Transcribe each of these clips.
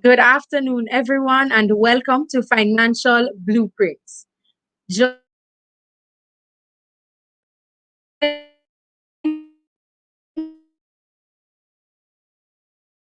Good afternoon, everyone, and welcome to Financial Blueprints. Joining us today, we have Mr. Oshane Black, Mr. Jermaine Tomlinson, Mr. Black,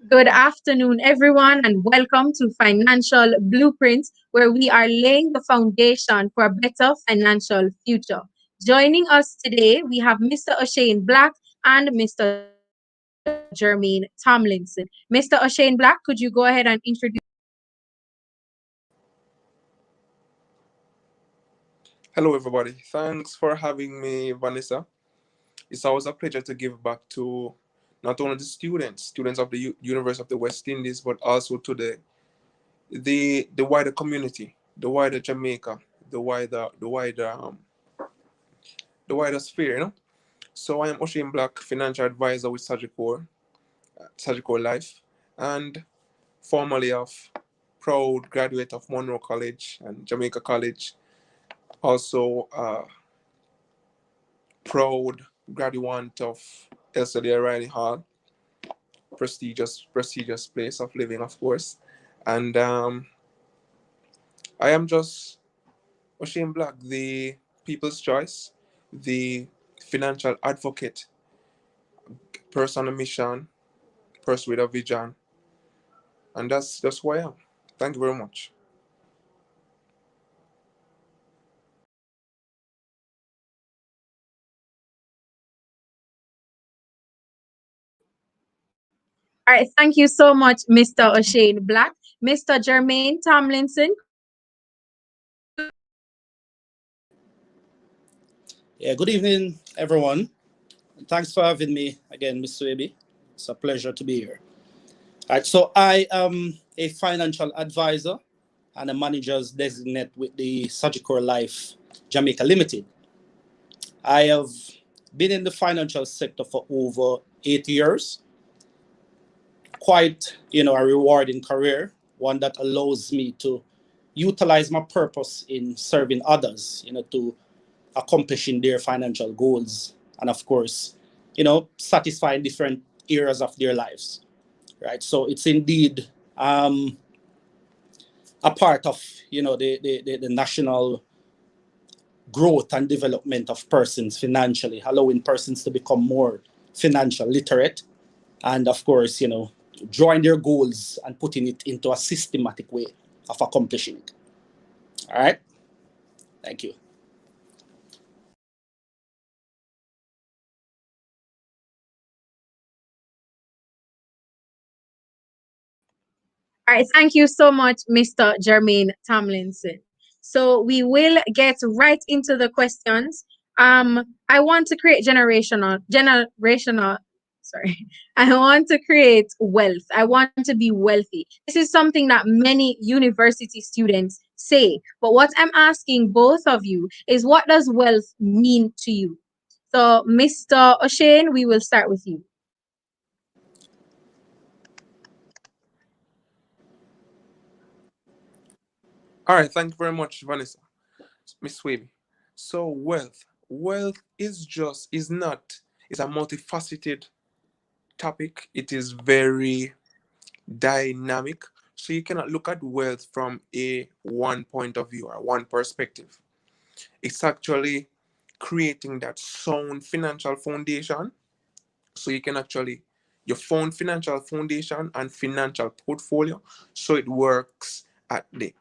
Good afternoon, everyone, and welcome to Financial Blueprints, where we are laying the foundation for a better financial future. Joining us today, we have Mr. Oshane Black and Mr. Jermaine Tomlinson. Mr. Oshane Black, could you go ahead and introduce yourself? Hello, everybody. Thanks for having me, Vanessa. It's always a pleasure to give back to not only the students of the University of the West Indies, but also to the wider community, the wider Jamaica, the wider sphere. So I am Ocean Black, financial advisor with Sagicor Life, and formerly of proud graduate of Monroe College and Jamaica College. Also, proud graduate of LCD Riley Hall, prestigious place of living, of course. And I am just Ocean Black, the people's choice, the financial advocate, person on a mission, person with a vision, and that's who I am. Thank you very much. All right, thank you so much, Mr. Oshane Black. Mr. Jermaine Tomlinson, could you go ahead and introduce yourself? Yeah, good evening, everyone. Thanks for having me again, Miss Swaby. It's a pleasure to be here. All right, so I am a financial advisor and a manager's designate with the Sagicor Life Jamaica Limited. I have been in the financial sector for over 8 years. Quite, a rewarding career, one that allows me to utilize my purpose in serving others, to accomplishing their financial goals and of course satisfying different areas of their lives, right? So it's indeed a part of the national growth and development of persons financially, allowing persons to become more financial literate, and of course, drawing their goals and putting it into a systematic way of accomplishing it. All right. Thank you. All right, thank you so much, Mr. Jermaine Tomlinson. So we will get right into the questions. I want to create generational, sorry. I want to create wealth. I want to be wealthy. This is something that many university students say. But what I'm asking both of you is, what does wealth mean to you? So, Mr. O'Shane, we will start with you. All right, thank you very much, Vanessa. Miss Swaby. So wealth is a multifaceted topic. It is very dynamic. So you cannot look at wealth from a one point of view or one perspective. It's actually creating that sound financial foundation. So you can actually your phone financial foundation and financial portfolio. So it works at the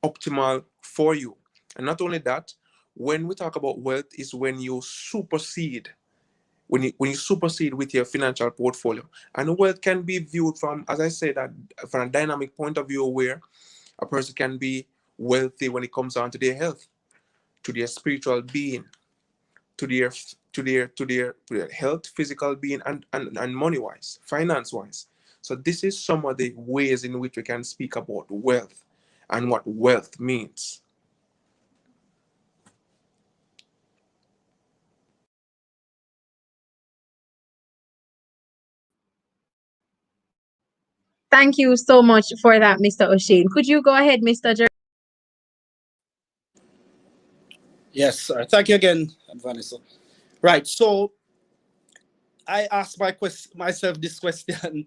optimal for you. And not only that, when we talk about wealth, is when you supersede with your financial portfolio. And wealth can be viewed from, as I said, from a dynamic point of view, where a person can be wealthy when it comes down to their health, to their spiritual being, to their health, physical being, and money wise, finance wise. So this is some of the ways in which we can speak about wealth and what wealth means. Thank you so much for that, Mr. O'Shane. Could you go ahead, Mr. Yes, thank you again, Vanessa. Right. So I ask myself this question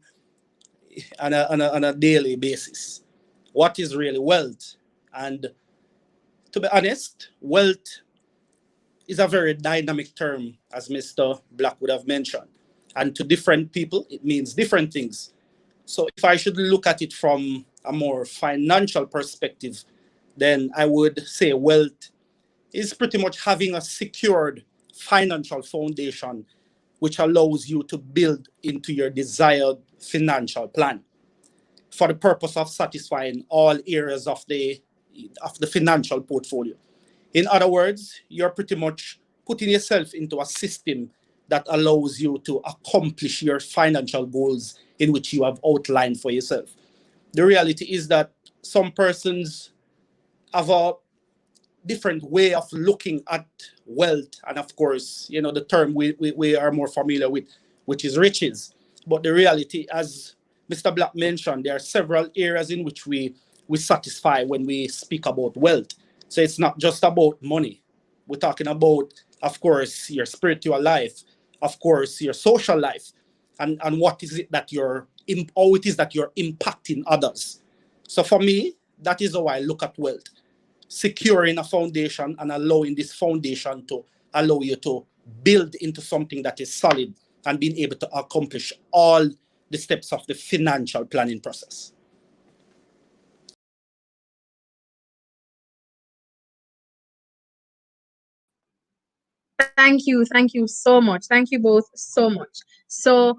on a daily basis. What is really wealth? And to be honest, wealth is a very dynamic term, as Mr. Black would have mentioned. And to different people, it means different things. So if I should look at it from a more financial perspective, then I would say wealth is pretty much having a secured financial foundation which allows you to build into your desired financial plan for the purpose of satisfying all areas of the financial portfolio. In other words, you're pretty much putting yourself into a system that allows you to accomplish your financial goals in which you have outlined for yourself. The reality is that some persons have a different way of looking at wealth, and of course, the term we are more familiar with, which is riches. But the reality, as Mr. Black mentioned, there are several areas in which we satisfy when we speak about wealth. So it's not just about money. We're talking about, of course, your spiritual life, of course, your social life, and what is it that how it is that you're impacting others. So for me, that is how I look at wealth: securing a foundation and allowing this foundation to allow you to build into something that is solid and being able to accomplish all the steps of the financial planning process. Thank you. Thank you so much. Thank you both so much. So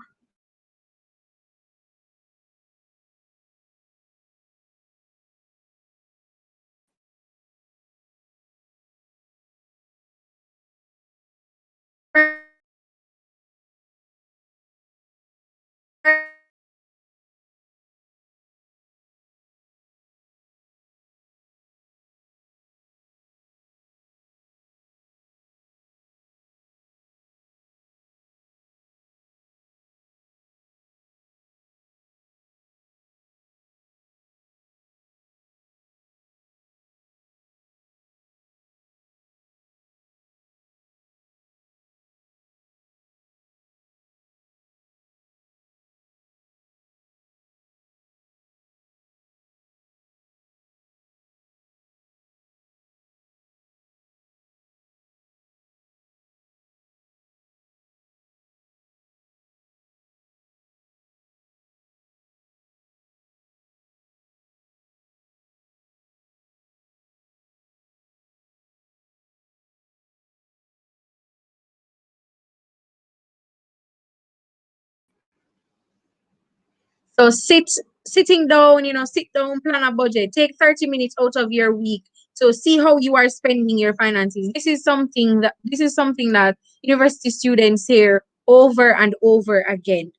So sitting down, sit down, plan a budget. Take 30 minutes out of your week to see how you are spending your finances. This is something that university students hear over and over again.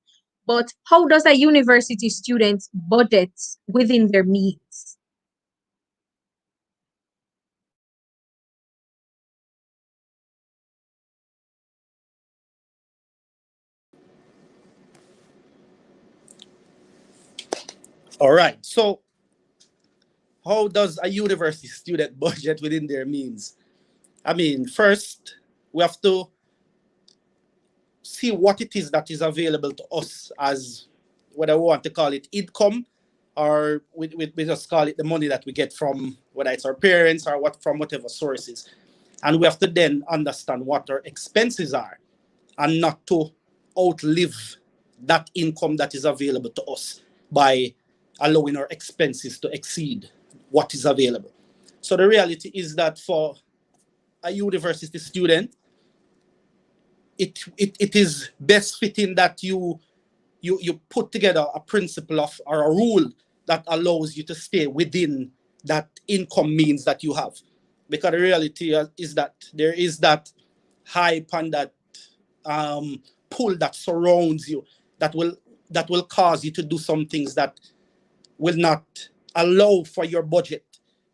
But how does a university student budget within their means? All right. So, how does a university student budget within their means? I mean, first, we have to see what it is that is available to us as, whether we want to call it income, or we just call it the money that we get from, whether it's our parents or what, from whatever sources. And we have to then understand what our expenses are, and not to outlive that income that is available to us by allowing our expenses to exceed what is available. So the reality is that for a university student, it is best fitting that you put together a principle of, or a rule that allows you to stay within that income means that you have. Because the reality is that there is that hype and that pull that surrounds you, that will cause you to do some things that will not allow for your budget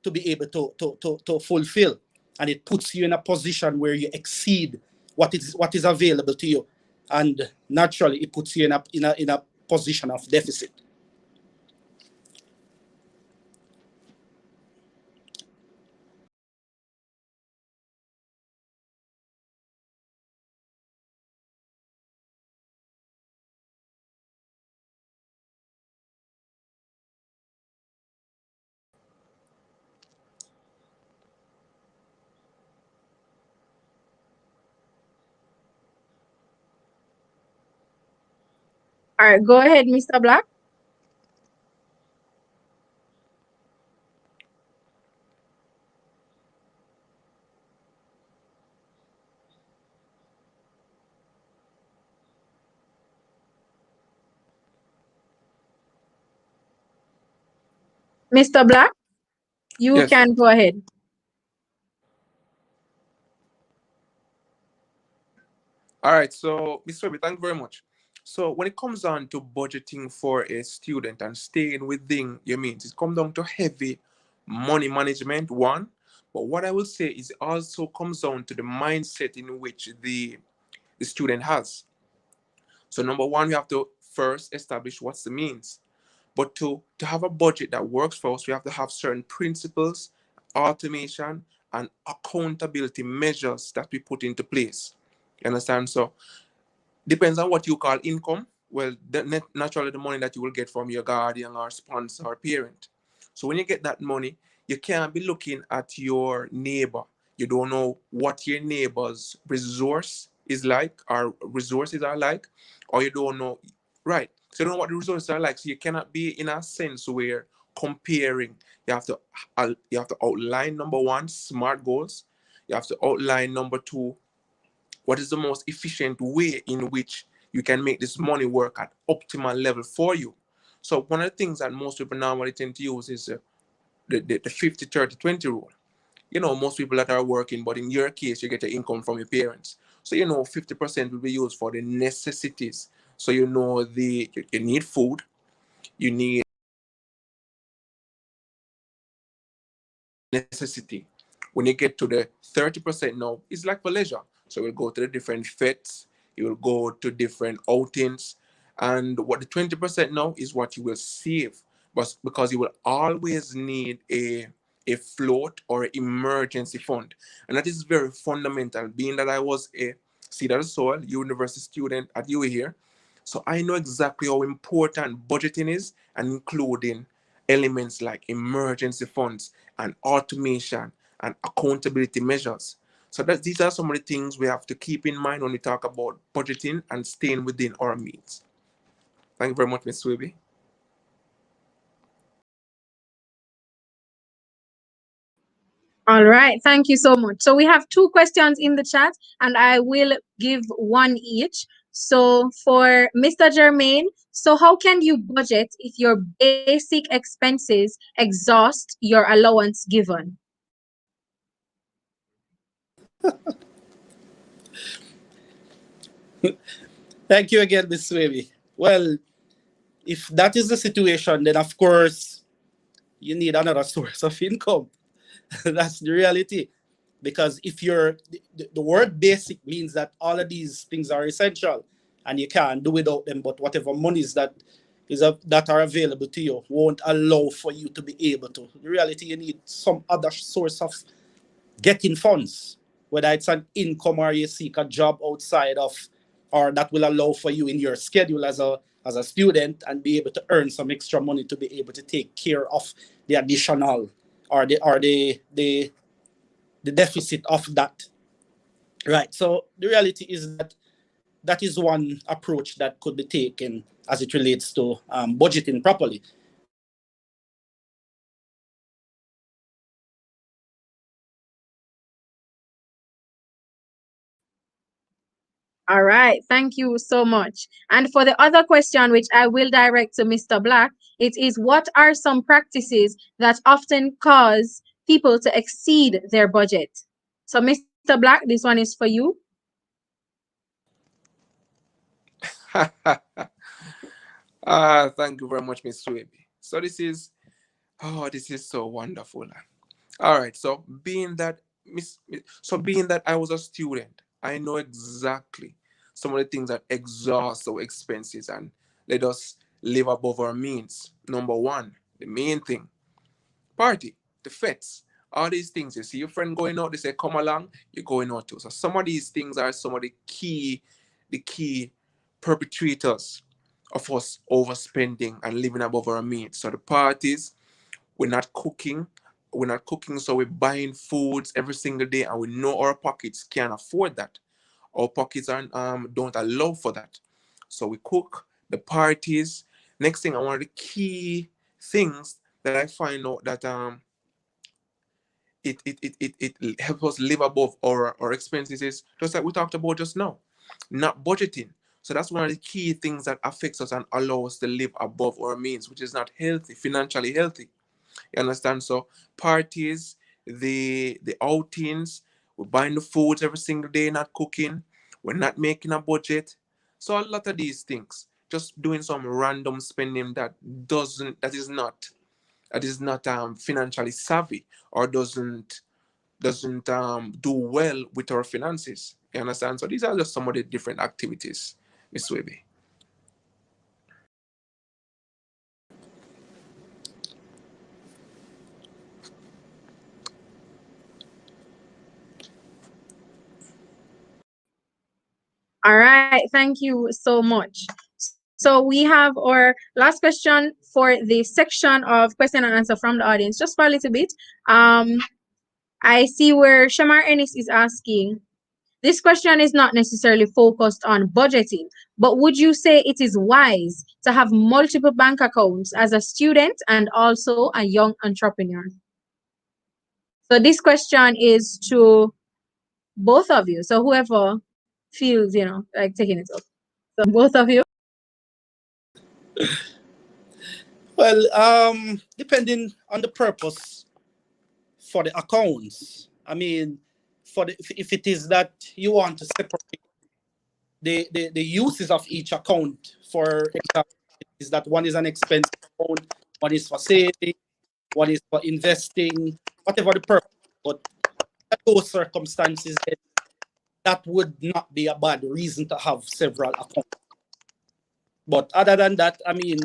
to be able to fulfill. And it puts you in a position where you exceed what is available to you. And naturally it puts you in a position of deficit. All right, go ahead, Mr. Black. Mr. Black, you Yes. can go ahead. All right. So, Mr. Webby, thank you very much. So, when it comes down to budgeting for a student and staying within your means, it comes down to heavy money management, one. But what I will say is it also comes down to the mindset in which the student has. So, number one, we have to first establish what's the means. But to have a budget that works for us, we have to have certain principles, automation, and accountability measures that we put into place. You understand? So depends on what you call income. Well, naturally, the money that you will get from your guardian or sponsor or parent. So when you get that money, you can't be looking at your neighbor. You don't know what your neighbor's resource is like, or resources are like, or you don't know, right? So you don't know what the resources are like. So you cannot be in a sense where comparing. You have to outline, number one, smart goals. You have to outline, number two, what is the most efficient way in which you can make this money work at optimal level for you. So one of the things that most people normally tend to use is the 50 30 20 rule. Most people that are working, but in your case you get your income from your parents, so 50% will be used for the necessities. So you need food, you need necessity. When you get to the 30% now, it's like for leisure. So we'll go to the different fetes, you will go to different outings, and what the 20% now is what you will save. But because you will always need a float or emergency fund. And that is very fundamental, being that I was a seed of the soil university student at UA here. So I know exactly how important budgeting is, and including elements like emergency funds and automation and accountability measures. So these are some of the things we have to keep in mind when we talk about budgeting and staying within our means. Thank you very much, Ms. Swiby. All right, thank you so much. So we have two questions in the chat, and I will give one each. So for Mr. Germain, so how can you budget if your basic expenses exhaust your allowance given? Thank you again, Miss Swaby. Well, if that is the situation, then of course you need another source of income. That's the reality. Because if you're the word basic means that all of these things are essential and you can't do without them, but whatever monies that are available to you won't allow for you to be able to. The reality, you need some other source of getting funds, whether it's an income or you seek a job outside of, or that will allow for you in your schedule as a student and be able to earn some extra money to be able to take care of the additional or the deficit of that. Right. So the reality is that that is one approach that could be taken as it relates to budgeting properly. All right, thank you so much. And for the other question, which I will direct to Mr. Black, it is what are some practices that often cause people to exceed their budget? So, Mr. Black, this one is for you. Thank you very much, Miss Swaby. So this is so wonderful. All right. So being that I was a student, I know exactly some of the things that exhaust our expenses and let us live above our means. Number one, the main thing, party, the fets, all these things. You see your friend going out, they say, come along, you're going out too. So some of these things are some of the key perpetrators of us overspending and living above our means. So the parties, we're not cooking. We're not cooking, so we're buying foods every single day, and we know our pockets can't afford that. Our pockets aren't don't allow for that. So we cook the parties. Next thing, one of the key things that I find out that it helps us live above our expenses is just like we talked about just now, not budgeting. So that's one of the key things that affects us and allow us to live above our means, which is not healthy, financially healthy. You understand? So parties, the outings, we're buying the foods every single day, not cooking, we're not making a budget. So a lot of these things, just doing some random spending doesn't that is not financially savvy or doesn't do well with our finances. You understand? So these are just some of the different activities, Miss Webby. All right, thank you so much. So we have our last question for the section of question and answer from the audience, just for a little bit. Um, I see where Shamar Ennis is asking, this question is not necessarily focused on budgeting, but would you say it is wise to have multiple bank accounts as a student and also a young entrepreneur? So this question is to both of you. So whoever feels, like taking it up. So both of you. Well, depending on the purpose for the accounts. I mean, if it is that you want to separate the uses of each account, for example, is that one is an expense account, one is for saving, one is for investing, whatever the purpose. But under those circumstances, then that would not be a bad reason to have several accounts. But other than that, I mean,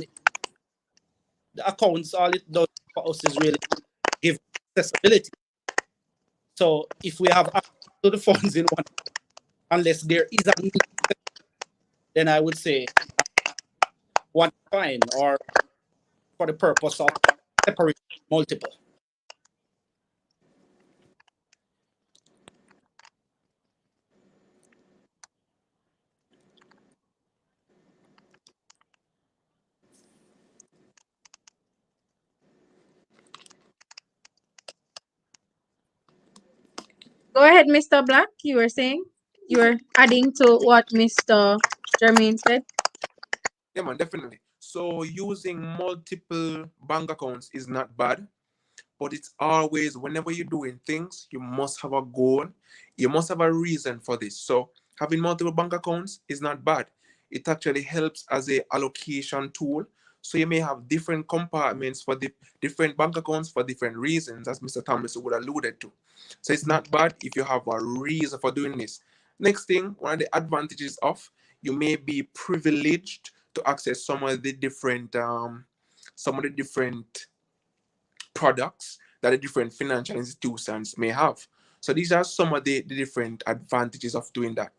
the accounts, all it does for us is really give accessibility. So if we have access to the funds in one, unless there is a need, then I would say one fine, or for the purpose of separating multiple. Go ahead, Mr. Black. You were saying you were adding to what Mr. Jermaine said. Yeah, man, definitely. So using multiple bank accounts is not bad, but it's always whenever you're doing things, you must have a goal. You must have a reason for this. So having multiple bank accounts is not bad. It actually helps as a allocation tool. So you may have different compartments for the different bank accounts for different reasons, as Mr. Thomas would alluded to. So it's not bad if you have a reason for doing this. Next thing, one of the advantages of you may be privileged to access some of the different products that the different financial institutions may have. So these are some of the different advantages of doing that.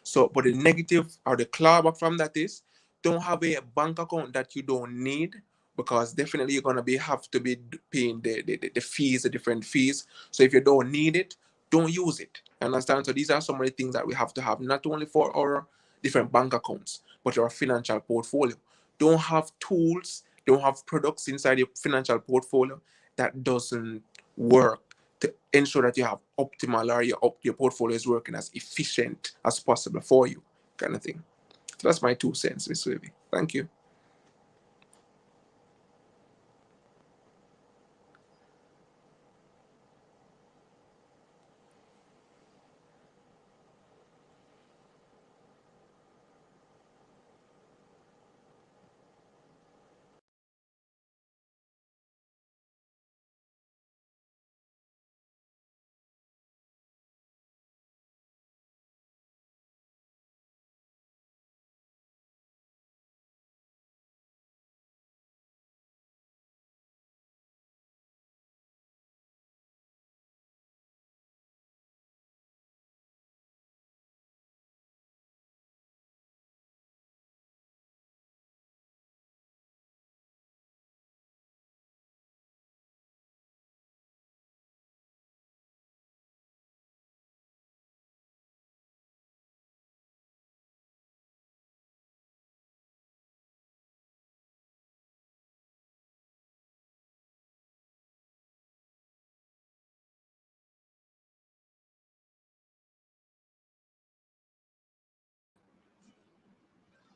So, but the negative or the clawback from that is don't have a bank account that you don't need, because definitely you're gonna be have to be paying the fees, the different fees. So if you don't need it, don't use it. Understand? So these are some of the things that we have to have, not only for our different bank accounts, but our financial portfolio. Don't have tools, don't have products inside your financial portfolio that doesn't work to ensure that you have optimal or your portfolio is working as efficient as possible for you, kind of thing. So that's my 2 cents, Miss Wavy. Thank you.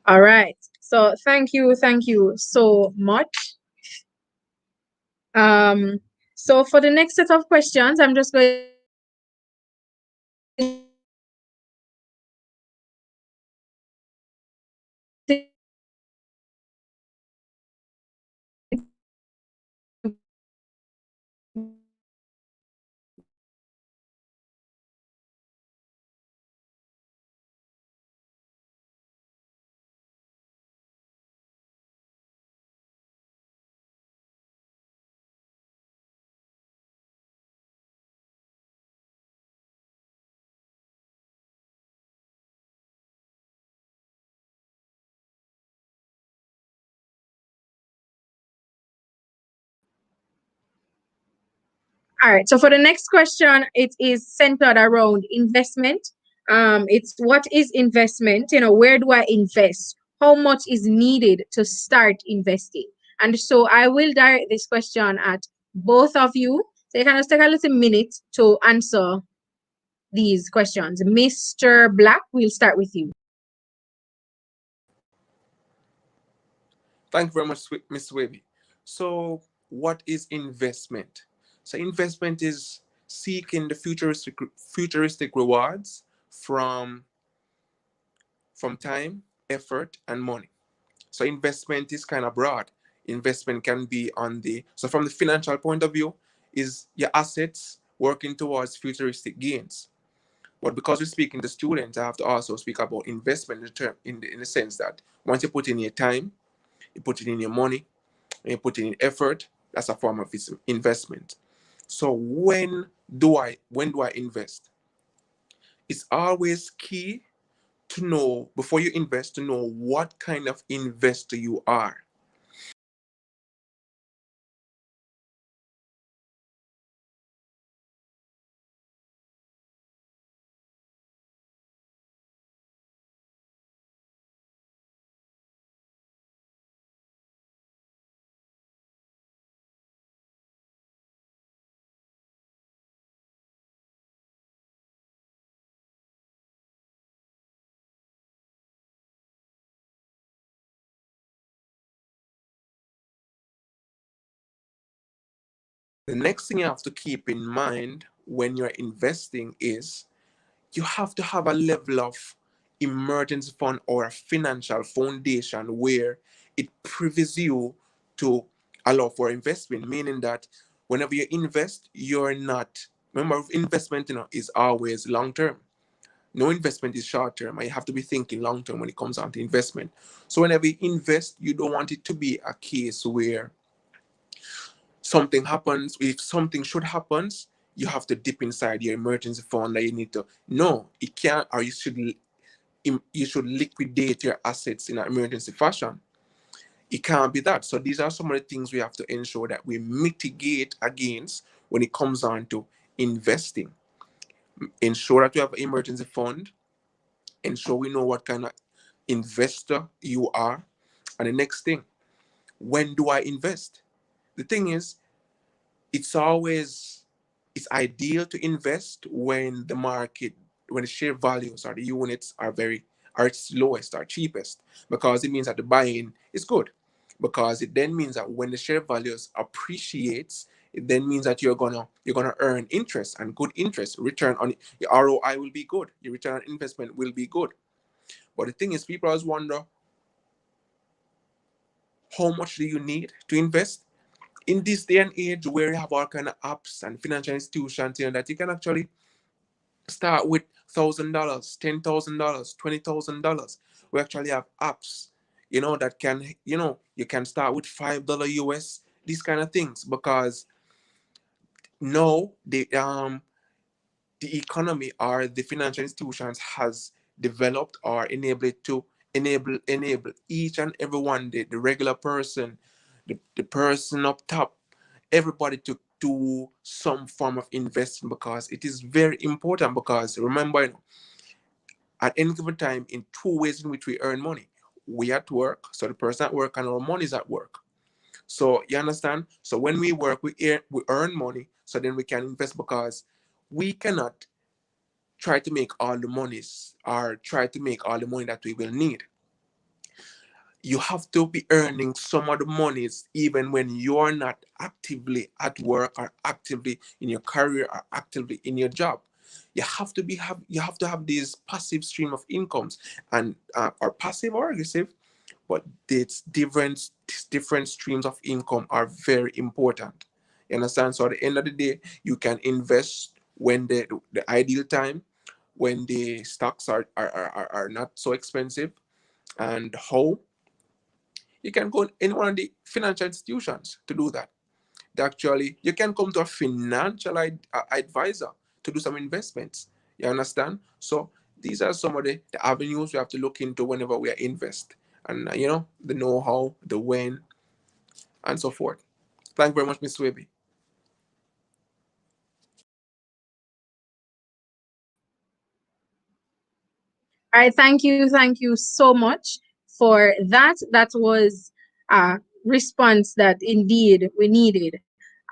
All right. So thank you so much. So for the next set of questions, I'm just going to All right. So for the next question, it is centered around investment. It's what is investment? Where do I invest? How much is needed to start investing? And so I will direct this question at both of you. So you can just take a little minute to answer these questions. Mr. Black, we'll start with you. Thank you very much, Miss Wavy. So what is investment? So investment is seeking the futuristic rewards from time, effort, and money. So investment is kind of broad. Investment can be so from the financial point of view, is your assets working towards futuristic gains. But because we're speaking to students, I have to also speak about investment in the term in the sense that once you put in your time, you put it in your money, and you put in effort, that's a form of investment. So when do I invest? It's always key to know before you invest to know what kind of investor you are. The next thing you have to keep in mind when you're investing is you have to have a level of emergency fund or a financial foundation where it privies you to allow for investment, meaning that whenever you invest, you're not, remember, investment, is always long term. No investment is short term, and you have to be thinking long term when it comes down to investment. So whenever you invest, you don't want it to be a case where something happens. If something should happen, you have to dip inside your emergency fund that you need to. No, it can't, or you should liquidate your assets in an emergency fashion. It can't be that. So these are some of the things we have to ensure that we mitigate against when it comes on to investing. Ensure that you have an emergency fund. Ensure we know what kind of investor you are. And the next thing, when do I invest? The thing is, it's always, it's ideal to invest when the market, when the share values or the units are its lowest or cheapest, because it means that the buying is good, because it then means that when the share values appreciates, it then means that you're gonna earn interest, and good interest return on your ROI will be good, your return on investment will be good. But the thing is, people always wonder, how much do you need to invest? In this day and age where you have all kind of apps and financial institutions, that you can actually start with $1,000, $10,000, $20,000. We actually have apps, that can, you can start with $5 US, these kind of things, because now the economy or the financial institutions has developed or enabled to enable each and everyone, the regular person, the person up top, everybody to do some form of investment, because it is very important. Because remember, at any given time, in two ways in which we earn money, we at work, so the person at work, and our money is at work. So you understand? So when we work, we earn money, so then we can invest, because we cannot try to make all the monies or try to make all the money that we will need. You have to be earning some of the monies even when you're not actively at work or actively in your career or actively in your job. You have to have these passive stream of incomes, and or passive or aggressive, but it's different streams of income are very important. You understand? So at the end of the day, you can invest when the ideal time, when the stocks are not so expensive, and how you can go in any one of the financial institutions to do that. Actually, you can come to a financial advisor to do some investments. You understand? So these are some of the avenues we have to look into whenever we are invest, and the know-how, the when, and so forth. Thank you very much, Ms. Webby. All right, thank you so much for that. That was a response that indeed we needed.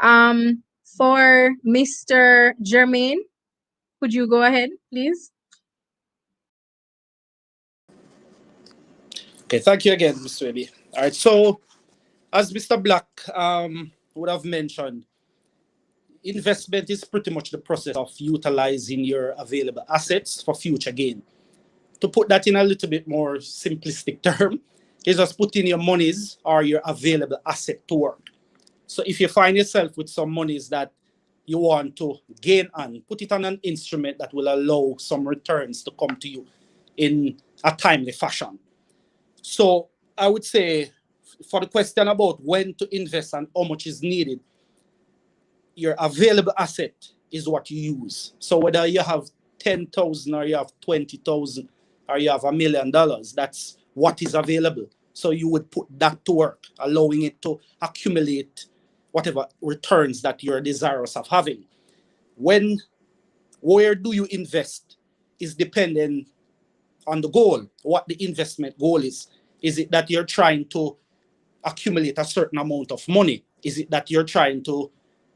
For Mr. Germain, could you go ahead, please? Okay, thank you again, Mr. Webby. All right, so as Mr. Black would have mentioned, investment is pretty much the process of utilizing your available assets for future gain. To put that in a little bit more simplistic term, is just putting your monies or your available asset to work. So if you find yourself with some monies that you want to gain on, put it on an instrument that will allow some returns to come to you in a timely fashion. So I would say, for the question about when to invest and how much is needed, your available asset is what you use. So whether you have 10,000 or you have 20,000 or you have $1 million, that's what is available. So you would put that to work, allowing it to accumulate whatever returns that you're desirous of having. Where do you invest is dependent on the goal, what the investment goal is. Is it that you're trying to accumulate a certain amount of money? Is it that you're trying to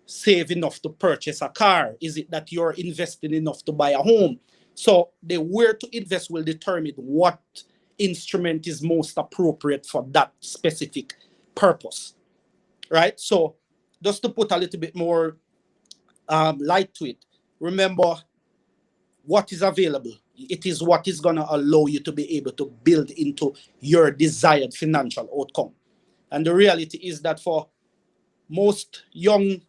save enough to purchase a car? Is it that you're investing enough to buy a home? So the where to invest will determine what instrument is most appropriate for that specific purpose, right? So just to put a little bit more light to it, remember what is available. It is what is going to allow you to be able to build into your desired financial outcome. And the reality is that for most young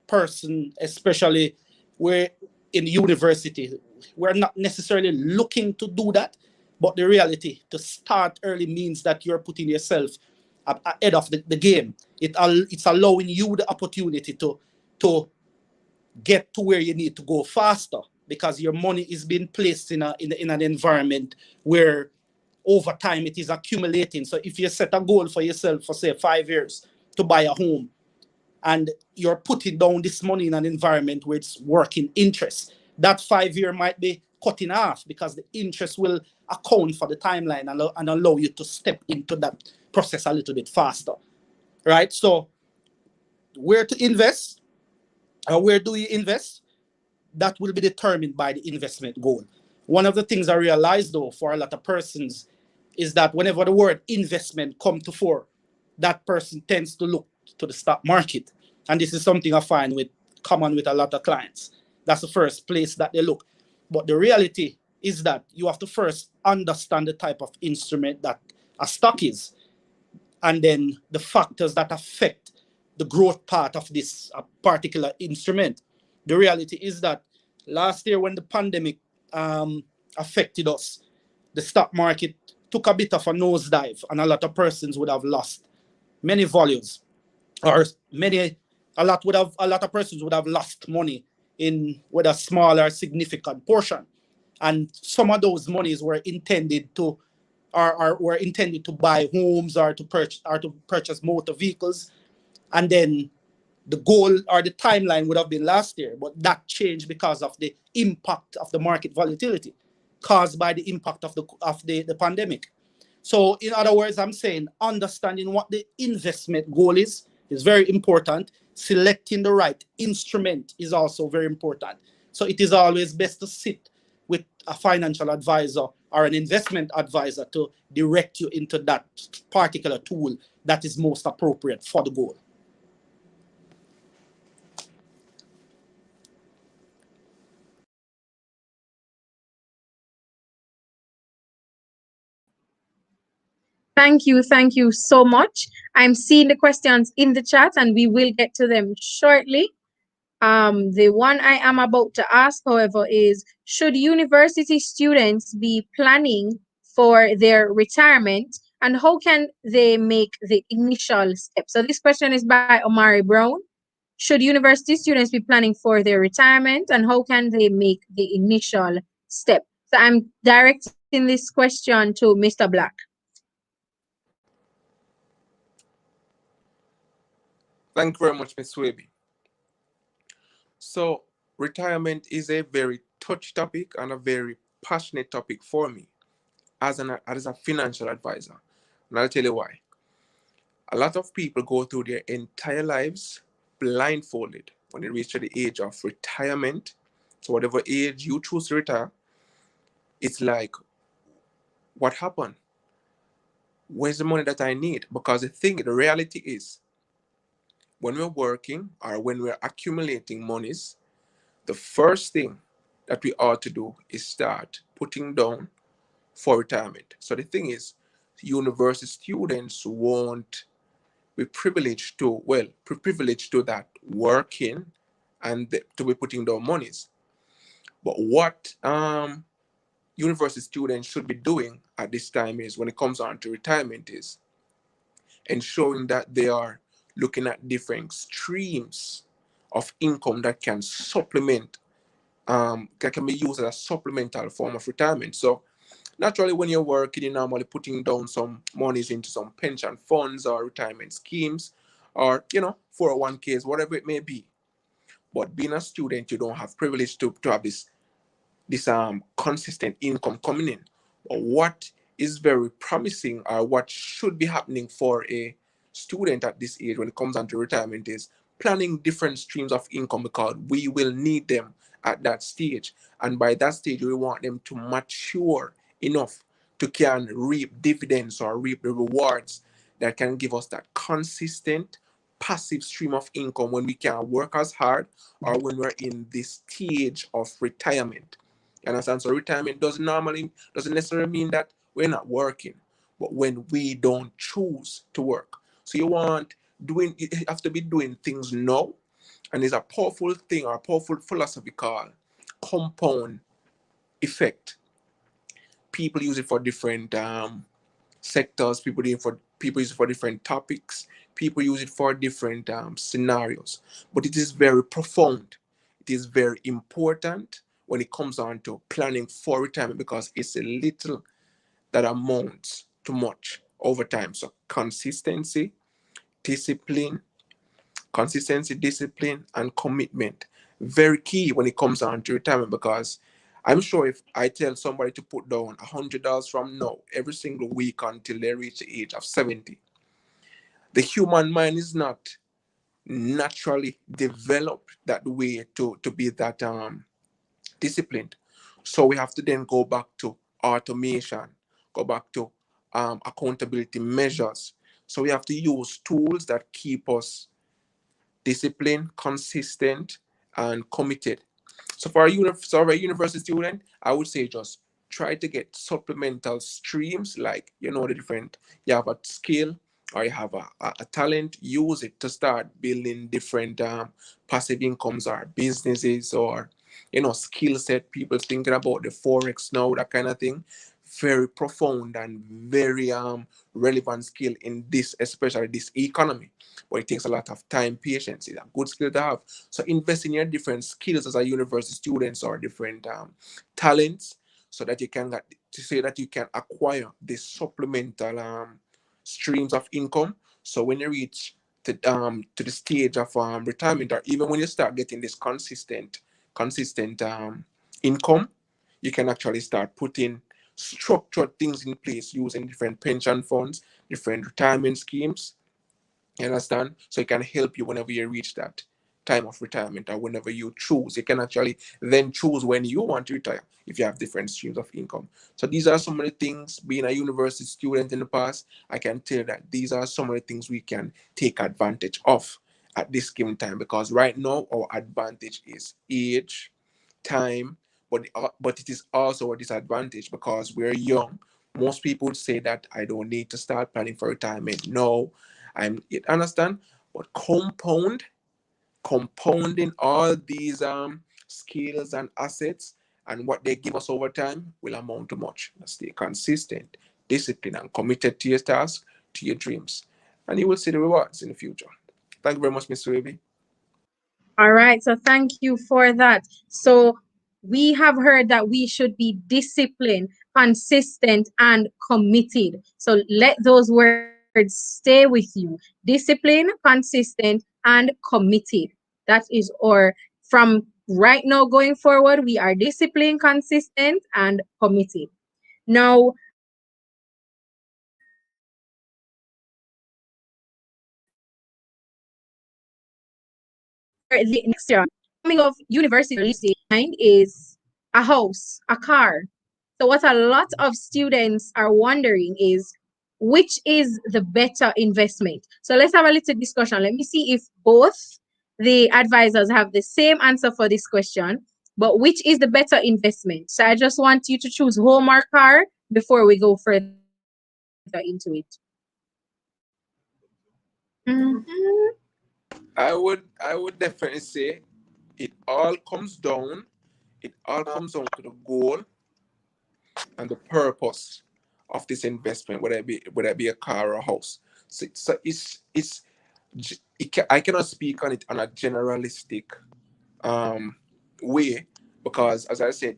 person, especially we're in university, we're not necessarily looking to do that. But the reality, to start early means that you're putting yourself ahead of the game. It's allowing you the opportunity to get to where you need to go faster, because your money is being placed in an environment where over time it is accumulating. So if you set a goal for yourself for say 5 years to buy a home, and you're putting down this money in an environment where it's working interest, that 5 year might be cut in half, because the interest will account for the timeline and allow you to step into that process a little bit faster, right? So where to invest, or where do you invest? That will be determined by the investment goal. One of the things I realized though for a lot of persons is that whenever the word investment come to fore, that person tends to look to the stock market. And this is something I find with common with a lot of clients. That's the first place that they look. But the reality is that you have to first understand the type of instrument that a stock is, and then the factors that affect the growth part of this particular instrument. The reality is that last year when the pandemic affected us, the stock market took a bit of a nosedive, and a lot of persons would have lost many volumes, or a lot of persons would have lost money in with a small or significant portion. And some of those monies were intended to were intended to buy homes, or to purchase motor vehicles. And then the goal or the timeline would have been last year, but that changed because of the impact of the market volatility caused by the impact of the pandemic. So in other words, I'm saying understanding what the investment goal is very important. Selecting the right instrument is also very important. So it is always best to sit with a financial advisor or an investment advisor to direct you into that particular tool that is most appropriate for the goal. Thank you so much. I'm seeing the questions in the chat and we will get to them shortly. The one I am about to ask, however, is should university students be planning for their retirement, and how can they make the initial step? So this question is by Omari Brown. Should university students be planning for their retirement, and how can they make the initial step? So I'm directing this question to Mr. Black. Thank you very much, Ms. Swaby. So, retirement is a very touchy topic and a very passionate topic for me as a financial advisor. And I'll tell you why. A lot of people go through their entire lives blindfolded when they reach the age of retirement. So, whatever age you choose to retire, it's like, what happened? Where's the money that I need? Because the reality is, when we're working or when we're accumulating monies, the first thing that we ought to do is start putting down for retirement. So the thing is, university students won't be privileged to that working and to be putting down monies. But what university students should be doing at this time is, when it comes on to retirement, is ensuring that they are looking at different streams of income that can supplement, that can be used as a supplemental form of retirement. So naturally, when you're working, you're normally putting down some monies into some pension funds or retirement schemes, or 401ks, whatever it may be. But being a student, you don't have privilege to have this consistent income coming in. But what is very promising, or what should be happening for a student at this age when it comes on to retirement, is planning different streams of income, because we will need them at that stage. And by that stage, we want them to mature enough to can reap dividends or reap the rewards that can give us that consistent passive stream of income when we can work as hard or when we're in this stage of retirement. You understand? So retirement doesn't necessarily mean that we're not working, but when we don't choose to work. So you have to be doing things now. And there's a powerful thing or a powerful philosophy called compound effect. People use it for different sectors. People use it for different topics. People use it for different scenarios. But it is very profound. It is very important when it comes on to planning for retirement because it's a little that amounts to much over time. So discipline, discipline, and commitment. Very key when it comes down to retirement because I'm sure if I tell somebody to put down $100 from now every single week until they reach the age of 70, the human mind is not naturally developed that way to be that disciplined. So we have to then go back to automation, go back to accountability measures. So we have to use tools that keep us disciplined, consistent, and committed. So for a university student, I would say just try to get supplemental streams like the different you have a skill or you have a talent, use it to start building different passive incomes or businesses or skill set. People thinking about the forex now, that kind of thing. Very profound and very relevant skill in this, especially this economy. But it takes a lot of time, patience. It's a good skill to have. So invest in your different skills as a university students or different talents, so that you can get to say that you can acquire these supplemental streams of income. So when you reach to the stage of retirement, or even when you start getting this consistent income, you can actually start putting structured things in place using different pension funds, different retirement schemes. You understand? So it can help you whenever you reach that time of retirement or whenever you choose. You can actually then choose when you want to retire if you have different streams of income. So these are some of the things, being a university student in the past, I can tell you that these are some of the things we can take advantage of at this given time, because right now our advantage is age, time, but it is also a disadvantage because we're young. Most people would say that I don't need to start planning for retirement. No, you understand? But compounding all these skills and assets and what they give us over time will amount to much. Stay consistent, disciplined, and committed to your task, to your dreams, and you will see the rewards in the future. Thank you very much, Mr. Wavy. All right, so thank you for that. So we have heard that we should be disciplined, consistent, and committed. So let those words stay with you. Discipline, consistent, and committed. That is our from right now going forward, we are disciplined, consistent, and committed. Now, for the next year, coming of university mind is a house, a car. So what a lot of students are wondering is which is the better investment? So let's have a little discussion. Let me see if both the advisors have the same answer for this question. But which is the better investment? So I just want you to choose home or car before we go further into it. Mhm. I would definitely say it all comes down to the goal and the purpose of this investment, whether it be a car or a house. So I cannot speak on it on a generalistic um, way, because as I said,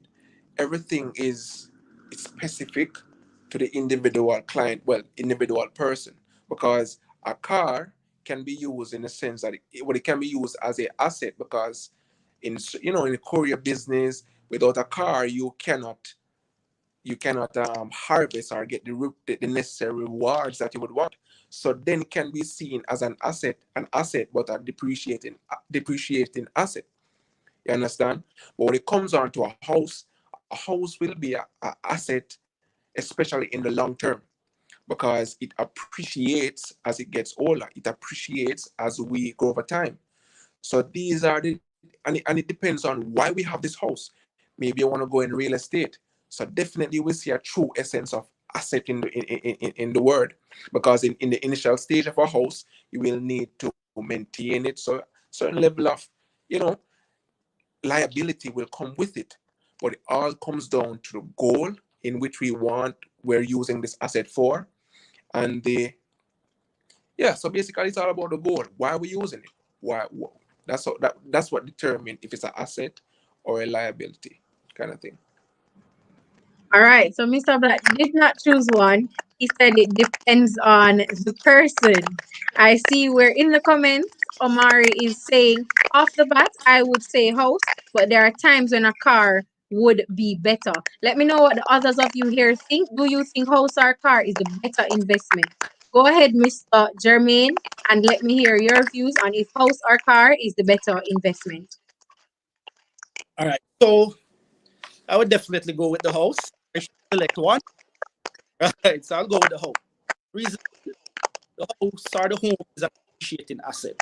everything is specific to the individual client, well, individual person, because a car can be used in a sense that it can be used as a asset, because in the courier business, without a car you cannot harvest or get the necessary rewards that you would want. So then it can be seen as an asset, but a depreciating asset. You understand? But when it comes on to a house will be a asset, especially in the long term. because it appreciates as it gets older. It appreciates as we go over time. So these are the, and it depends on why we have this house. Maybe you want to go in real estate. So definitely we see a true essence of asset in the word. Because in the initial stage of a house, you will need to maintain it. So certain level of, you know, liability will come with it. But it all comes down to the goal in which we're using this asset for. And yeah, so basically it's all about the goal. Why are we using it? That's what determines if it's an asset or a liability kind of thing. All right. So Mr. Black did not choose one. He said it depends on the person. I see where in the comments, Omari is saying, off the bat, I would say house, but there are times when a car would be better. Let me know what the others of you here think. Do you think house or car is the better investment? Go ahead, Mr. Jermaine, and let me hear your views on if house or car is the better investment. All right. So I would definitely go with the house. I should select one. Right. So I'll go with the house. Reason the house or the home is an appreciating asset.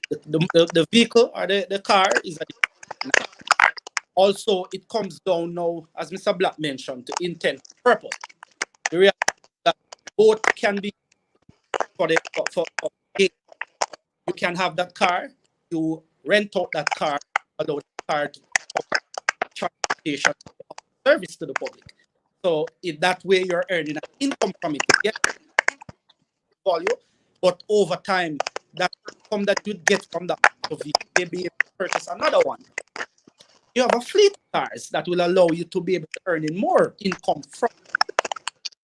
The vehicle or the car is a, also it comes down now, as Mr. Black mentioned, to intent purpose. The reality is that both can be for gain. You can have that car, you rent out that car, allow the car to transportation service to the public. So in that way, you're earning an income from it. Yes, value, but over time, that income that you get from that vehicle, may be able to purchase another one. You have a fleet of cars that will allow you to be able to earn more income from.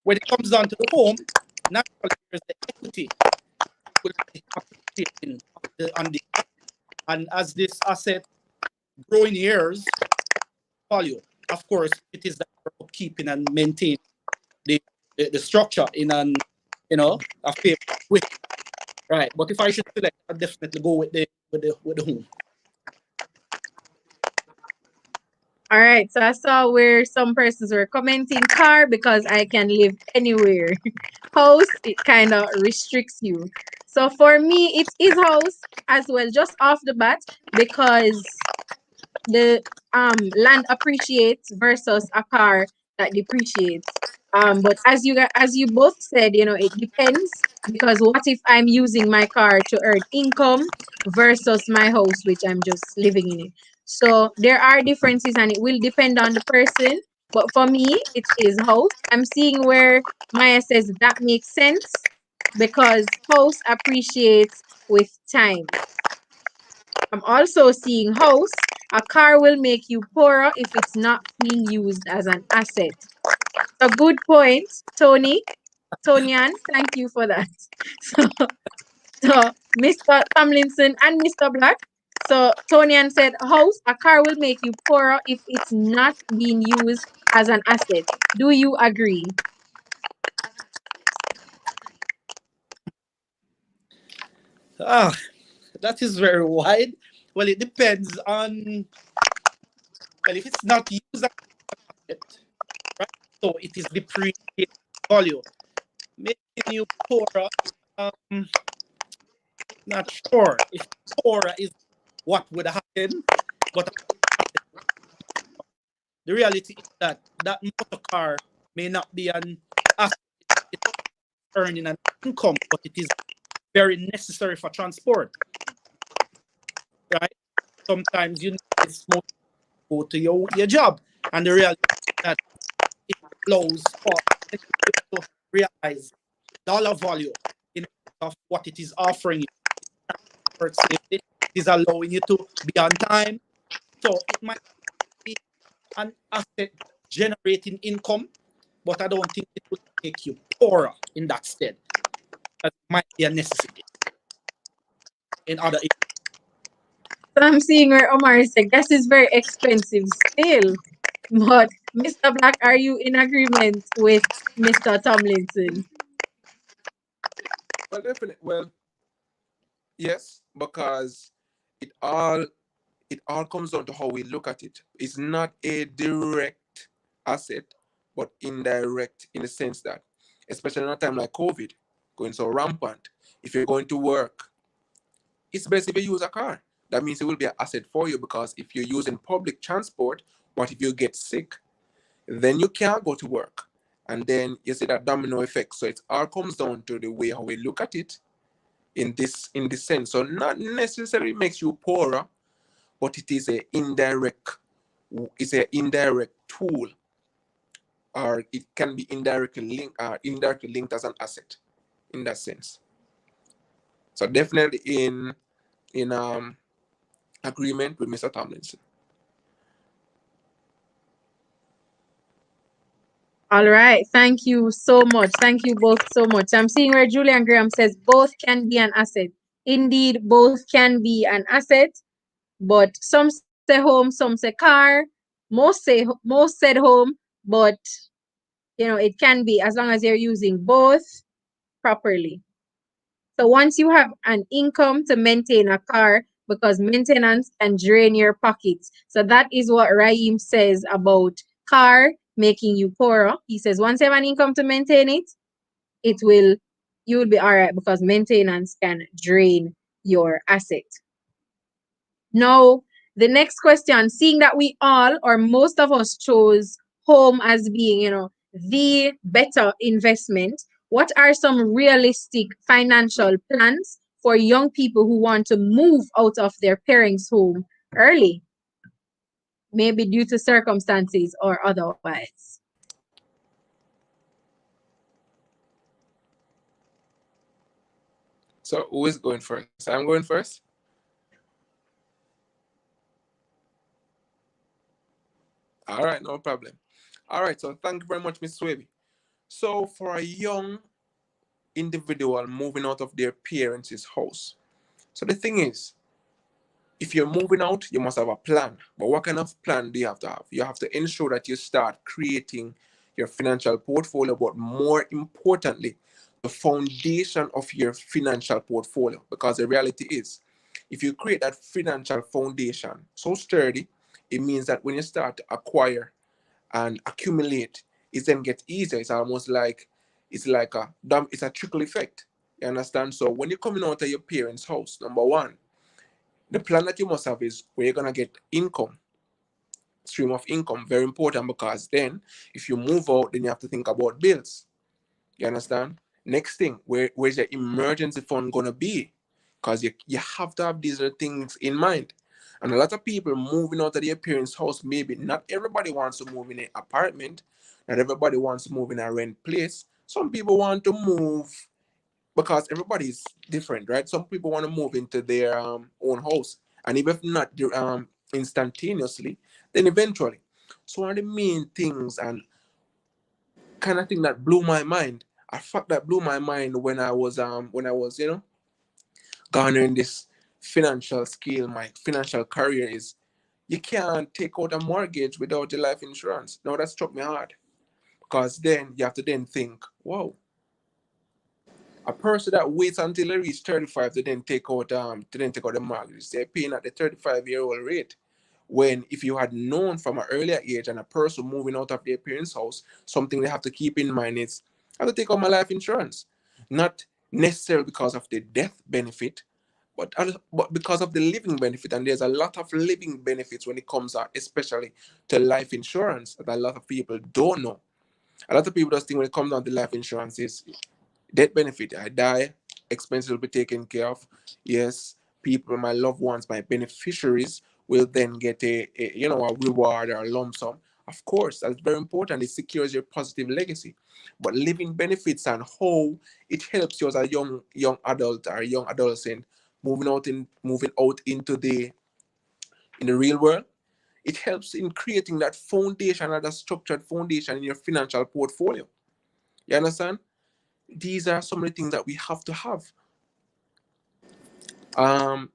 When it comes down to the home, naturally there's the equity will be appreciating on the and as this asset grow in years, value. Of course, it is that keeping and maintain the structure in an a fair way. Right. But if I should select, I'd definitely go with the home. All right, so I saw where some persons were commenting car because I can live anywhere. House, it kind of restricts you. So for me, it is house as well, just off the bat, because the land appreciates versus a car that depreciates. But as you both said, it depends, because what if I'm using my car to earn income versus my house, which I'm just living in it. So there are differences, and it will depend on the person. But for me, it is house. I'm seeing where Maya says that makes sense because house appreciates with time. I'm also seeing house. A car will make you poorer if it's not being used as an asset. A good point, Tony. Tonian, thank you for that. So Mr. Tomlinson and Mr. Black. So Tonian said, house, a car will make you poorer if it's not being used as an asset. Do you agree? That is very wide. Well, it depends on, well, if it's not used as an asset, right? So it is depreciated value, making you poorer. Not sure if poorer is what would happen, but the reality is that motor car may not be an asset, it's earning an income, but it is very necessary for transport, right? Sometimes you need this motor to go to your job, and the reality is that it allows for you to realize dollar value in of what it is offering you. It is allowing you to be on time, so it might be an asset generating income, but I don't think it would make you poorer in that stead. That might be a necessity in other areas. So I'm seeing where Omar is saying, this is very expensive still. But Mr. Black, are you in agreement with Mr. Tomlinson? Well, definitely. Well, yes, because it all it all comes down to how we look at it. It's not a direct asset, but indirect in the sense that especially in a time like COVID, going so rampant. If you're going to work, it's best if you use a car. That means it will be an asset for you, because if you're using public transport, what if you get sick? Then you can't go to work. And then you see that domino effect. So it all comes down to the way how we look at it in this sense. So not necessarily makes you poorer, but it is a indirect tool, or it can be indirectly linked as an asset in that sense. So definitely in agreement with Mr. Tomlinson. All right. Thank you so much. Thank you both so much. I'm seeing where Julian Graham says both can be an asset. Indeed, both can be an asset, but some say home, some say car. Most said home, but it can be, as long as you're using both properly. So once you have an income to maintain a car, because maintenance can drain your pockets. So that is what Raheem says about car making you poorer. He says once you have an income to maintain it, you will be all right, because maintenance can drain your asset. Now, the next question, seeing that we all or most of us chose home as being, the better investment, what are some realistic financial plans for young people who want to move out of their parents' home early? Maybe due to circumstances or otherwise. So who is going first? I'm going first. All right, no problem. All right, so thank you very much, Ms. Swaby. So for a young individual moving out of their parents' house, so the thing is, if you're moving out, you must have a plan. But what kind of plan do you have to have? You have to ensure that you start creating your financial portfolio, but more importantly, the foundation of your financial portfolio. Because the reality is, if you create that financial foundation so sturdy, it means that when you start to acquire and accumulate, it then gets easier. It's almost like it's a trickle effect. You understand? So when you're coming out of your parents' house, number one, the plan that you must have is where you're gonna get income, stream of income, very important, because then if you move out, then you have to think about bills. You understand? Next thing, where's your emergency fund gonna be? Because you have to have these other things in mind. And a lot of people moving out of their parents' house, maybe not everybody wants to move in an apartment, not everybody wants to move in a rent place. Some people want to move because everybody's different, right? Some people want to move into their own house, and even if not instantaneously, then eventually. So one of the main things and kind of thing that blew my mind, a fact that blew my mind when I was garnering this financial skill, my financial career, is you can't take out a mortgage without your life insurance. Now that struck me hard, because then you have to then think, wow, a person that waits until they reach 35 to then take out the mortgage, they're paying at the 35-year-old rate. When if you had known from an earlier age, and a person moving out of their parents' house, something they have to keep in mind is I have to take out my life insurance. Not necessarily because of the death benefit, but because of the living benefit. And there's a lot of living benefits when it comes out, especially to life insurance, that a lot of people don't know. A lot of people just think when it comes down to life insurance is death benefit. I die, expenses will be taken care of. Yes, people, my loved ones, my beneficiaries will then get a reward or a lump sum. Of course, that's very important. It secures your positive legacy. But living benefits and how it helps you as a young adult or young adolescent moving out into the real world, it helps in creating that foundation or that structured foundation in your financial portfolio. You understand? These are some of the things that we have to have. Um,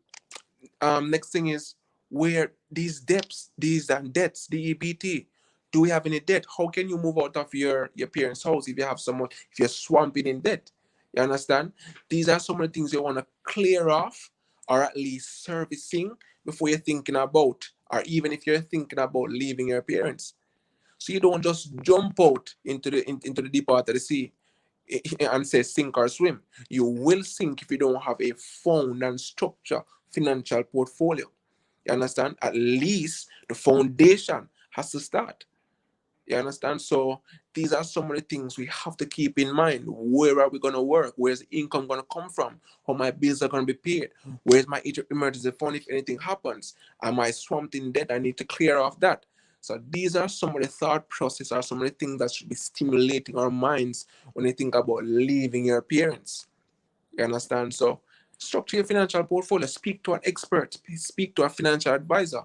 Next thing is, where these debts, these debts, DEBT. Do we have any debt? How can you move out of your parents' house if you have someone, if you're swamping in debt? You understand? These are some of the things you want to clear off, or at least servicing, before you're thinking about, or even if you're thinking about leaving your parents. So you don't just jump out into the deep part of the sea. and say sink or swim. You will sink if you don't have a found and structure financial portfolio. You understand? At least the foundation has to start. You understand? So these are some of the things we have to keep in mind. Where are we going to work? Where's the income going to come from? How my bills are going to be paid? Where's my emergency fund if anything happens? Am I swamped in debt? I need to clear off that. So these are some of the thought process, are some of the things that should be stimulating our minds when you think about leaving your parents. You understand? So structure your financial portfolio. Speak to an expert. Speak to a financial advisor.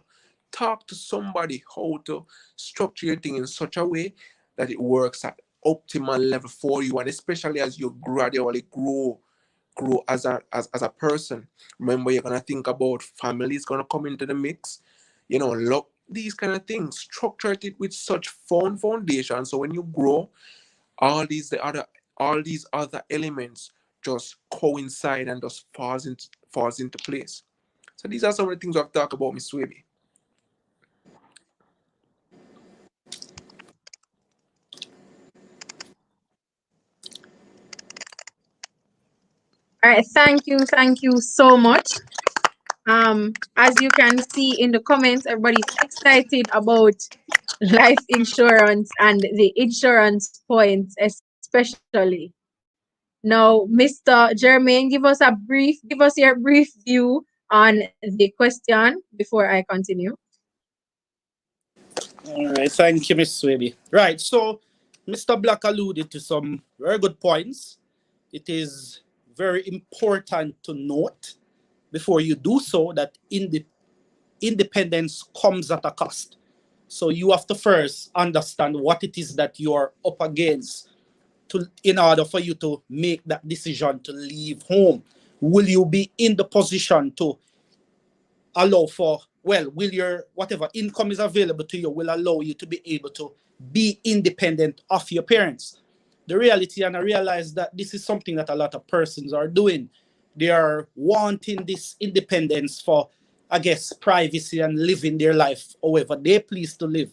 Talk to somebody how to structure your thing in such a way that it works at optimal level for you, and especially as you gradually grow as a person. Remember, you're gonna think about family is gonna come into the mix. Look, these kind of things. Structure it with such firm foundation. So when you grow, all these the other all these other elements just coincide and just falls into place. So these are some of the things I've talked about, Miss Swaby. All right, thank you so much. As you can see in the comments, everybody's excited about life insurance and the insurance points, especially. Now, Mr. Jermaine, give us your brief view on the question before I continue. All right, thank you, Miss Swaby. Right, so Mr. Black alluded to some very good points. It is very important to note before you do so that independence comes at a cost. So you have to first understand what it is that you're up against in order for you to make that decision to leave home. Will you be in the position to allow for, well, will your whatever income is available to you will allow you to be able to be independent of your parents? The reality, and I realize that this is something that a lot of persons are doing. They are wanting this independence for, I guess, privacy and living their life however they please to live.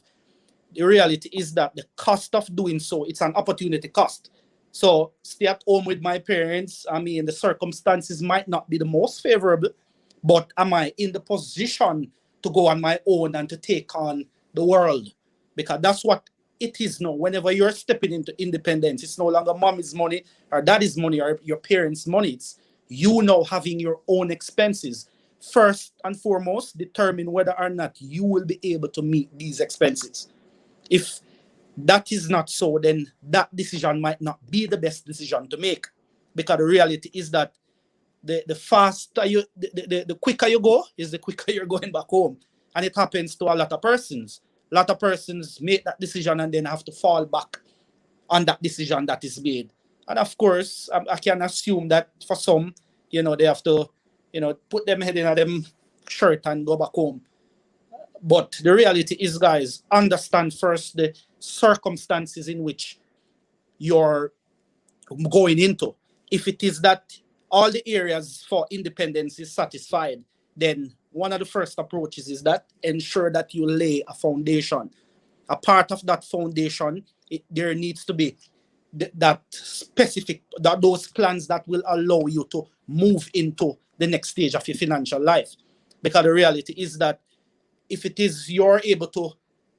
The reality is that the cost of doing so, it's an opportunity cost. So stay at home with my parents. I mean, the circumstances might not be the most favorable, but am I in the position to go on my own and to take on the world? Because that's what it is now. Whenever you're stepping into independence, it's no longer mommy's money or daddy's money or your parents' money. It's you now having your own expenses. First and foremost, determine whether or not you will be able to meet these expenses. If that is not so, then that decision might not be the best decision to make. Because the reality is that the faster you, the quicker you go, is the quicker you're going back home. And it happens to a lot of persons. A lot of persons make that decision and then have to fall back on that decision that is made. And of course, I can assume that for some, they have to, put them head in a them shirt and go back home. But the reality is, guys, understand first the circumstances in which you're going into. If it is that all the areas for independence is satisfied, then one of the first approaches is that ensure that you lay a foundation. A part of that foundation, there needs to be that specific, those plans that will allow you to move into the next stage of your financial life. Because the reality is that if it is you're able to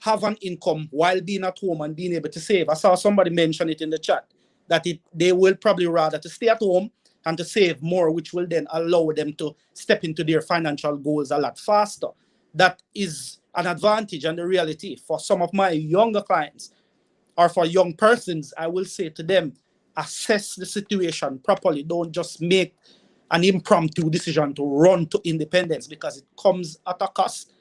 have an income while being at home and being able to save. I saw somebody mention it in the chat that they will probably rather to stay at home and to save more, which will then allow them to step into their financial goals a lot faster. That is an advantage. And the reality for some of my younger clients or for young persons, I will say to them, assess the situation properly. Don't just make an impromptu decision to run to independence because it comes at a cost.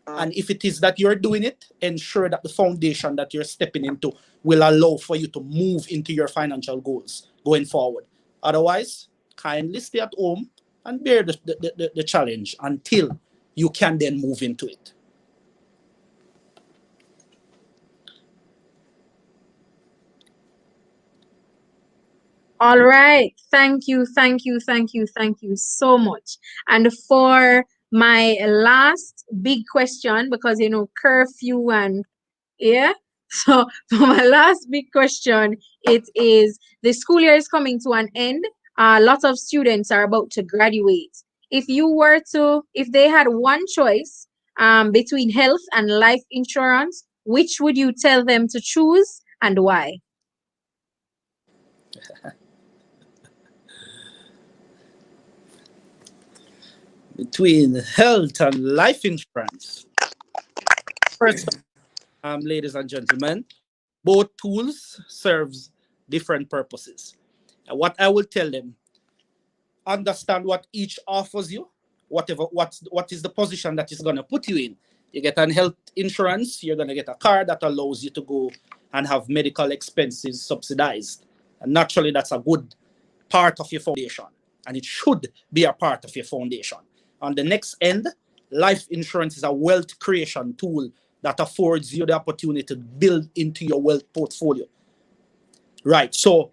And if it is that you're doing it, ensure that the foundation that you're stepping into will allow for you to move into your financial goals going forward. Otherwise, kindly stay at home and bear the challenge until you can then move into it. All right. Thank you so much. And for my last big question, because curfew and yeah, So for my last big question, it is the school year is coming to an end. A lot of students are about to graduate. If they had one choice between health and life insurance, which would you tell them to choose and why? Between health and life insurance. First, ladies and gentlemen, both tools serves different purposes. And what I will tell them, understand what each offers you, what is the position that is going to put you in. You get an health insurance, you're going to get a card that allows you to go and have medical expenses subsidized. And naturally, that's a good part of your foundation, and it should be a part of your foundation. On the next end, life insurance is a wealth creation tool that affords you the opportunity to build into your wealth portfolio. Right. So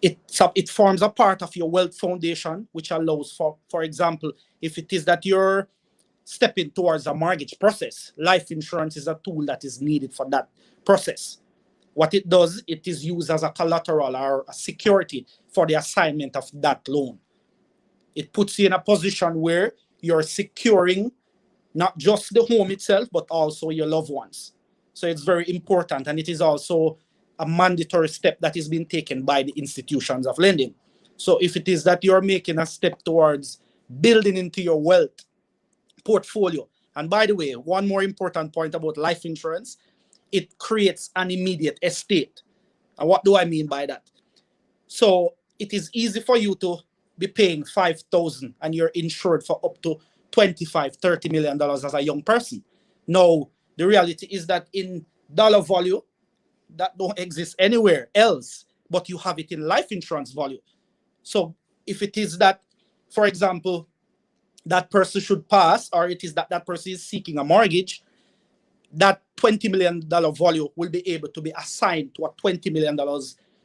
it forms a part of your wealth foundation, which allows for example, if it is that you're stepping towards a mortgage process, life insurance is a tool that is needed for that process. What it does, it is used as a collateral or a security for the assignment of that loan. It puts you in a position where you're securing not just the home itself, but also your loved ones. So it's very important, and it is also a mandatory step that is being taken by the institutions of lending. So if it is that you're making a step towards building into your wealth portfolio, and by the way, one more important point about life insurance, it creates an immediate estate. And what do I mean by that? So it is easy for you to be paying 5,000 and you're insured for up to 25-30 million dollars as a young person. Now, the reality is that in dollar value, that don't exist anywhere else, but you have it in life insurance value. So if it is that, for example, that person should pass, or it is that that person is seeking a mortgage, that $20 million value will be able to be assigned to a $20 million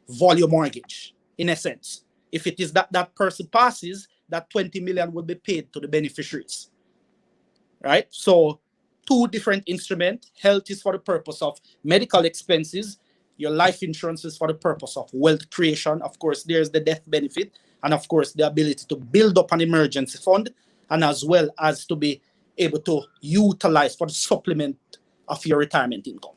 value mortgage, in essence. If it is that that person passes, that 20 million will be paid to the beneficiaries. Right? So two different instruments. Health is for the purpose of medical expenses. Your life insurance is for the purpose of wealth creation. Of course, there's the death benefit, and of course, the ability to build up an emergency fund, and as well as to be able to utilize for the supplement of your retirement income.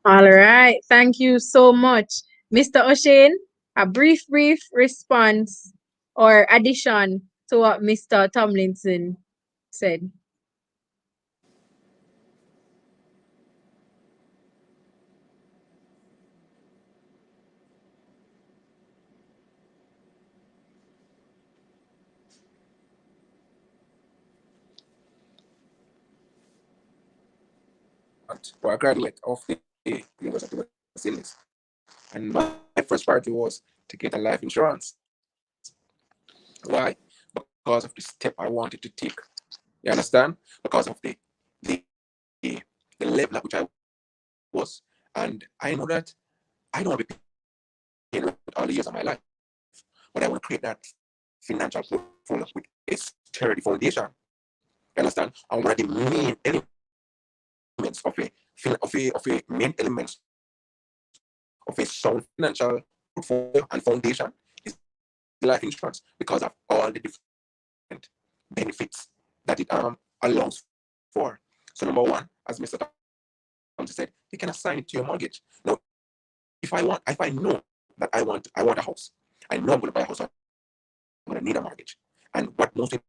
All right. Thank you so much. Mr. O'Shane, a brief response or addition to what Mr. Tomlinson said. For a graduate of the University of West Indies. And my first priority was to get a life insurance. Why? Because of the step I wanted to take. You understand? Because of the, the level at which I was. And I know that I don't want to be paying rent all the years of my life. But I want to create that financial portfolio with a sturdy foundation. You understand? And one of the main elements of a main elements of a sound financial portfolio and foundation is life insurance because of all the different benefits that it allows for. So number one, as Mr. Thompson said, you can assign it to your mortgage. Now, if I know that I want a house, I know I'm going to buy a house, I'm going to need a mortgage. And what most people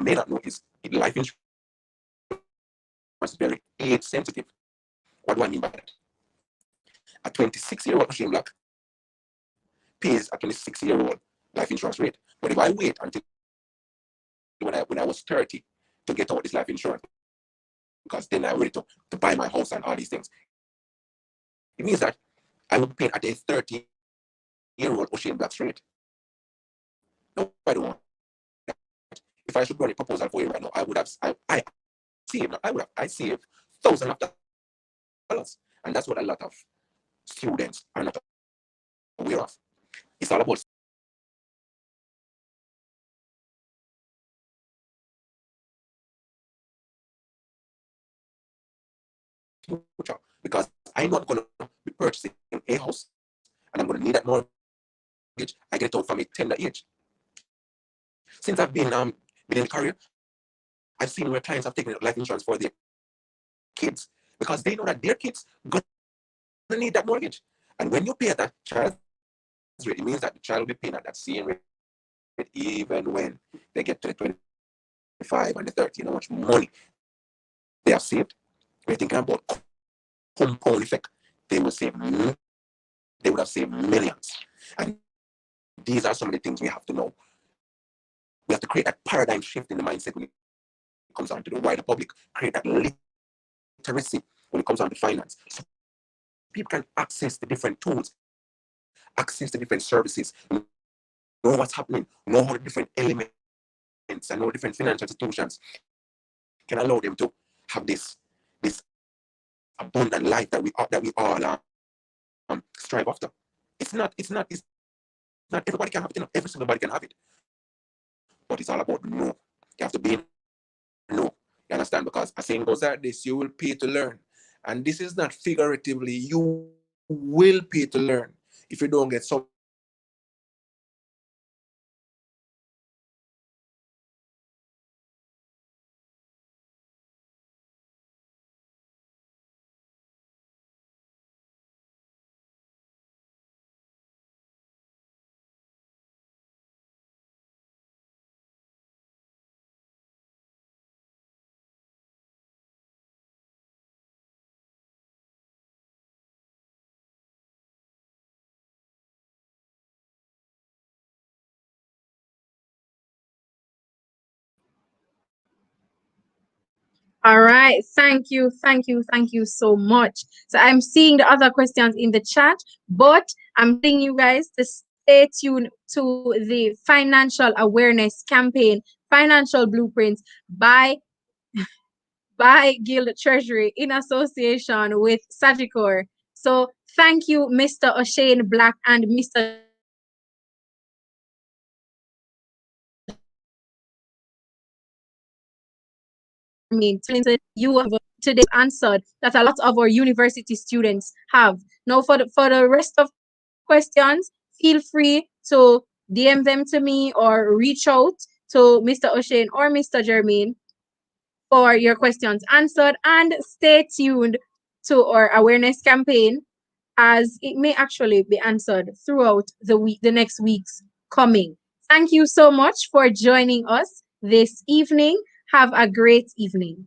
may not know is life insurance is very age sensitive. What do I mean by that? A 26-year-old O'Shane Black pays a 26-year-old life insurance rate. But if I wait until when I was 30 to get out this life insurance, because then I'm ready to buy my house and all these things, it means that I will pay at a 30-year-old O'Shane Black's rate. No, I don't want that. If I should run a proposal for you right now, I would have I saved thousands of dollars. And that's what a lot of students are not aware of. It's all about future because I know I'm going to be purchasing a house and I'm going to need that mortgage. I get it out from a tender age. Since I've been in the career, I've seen where clients have taken out life insurance for their kids because they know that their kids gonna need that mortgage. And when you pay at that child's rate, it means that the child will be paying at that same rate even when they get to the 25 and the 30. You know how much money they have saved. We're thinking about compound effect. They will save they would have saved millions. And these are some of the things we have to know. We have to create that paradigm shift in the mindset when it comes down to the wider public, create that literacy when it comes down to finance. So people can access the different tools, access the different services, know what's happening, know how the different elements and know different financial institutions can allow them to have this abundant life that we all strive after. It's not everybody can have it, every single body can have it, but it's all about know. You have to be in know. You understand? Because a saying goes that All right. you will pay to learn. And this is not figuratively, you will pay to learn. If you don't get some sort of education, some sort of knowledge, some sort of understanding, you will pay to learn. And this is not figuratively, you will pay to learn. All right. Thank you so much. So I'm seeing the other questions in the chat, but I'm telling you guys to stay tuned to the financial awareness campaign, Financial Blueprints by Guild Treasury in association with Sagicor. So thank you, Mr. O'Shane Black and Mr. Jermaine Twins. You have joined us today and answered that a lot of our university students have. Now, for the rest of questions, feel free to DM them to me or reach out to Mr. O'Shane or Mr. Jermaine for your questions answered. And stay tuned to our awareness campaign as it may actually be answered throughout the next weeks coming. Thank you so much for joining us this evening. Have a great evening.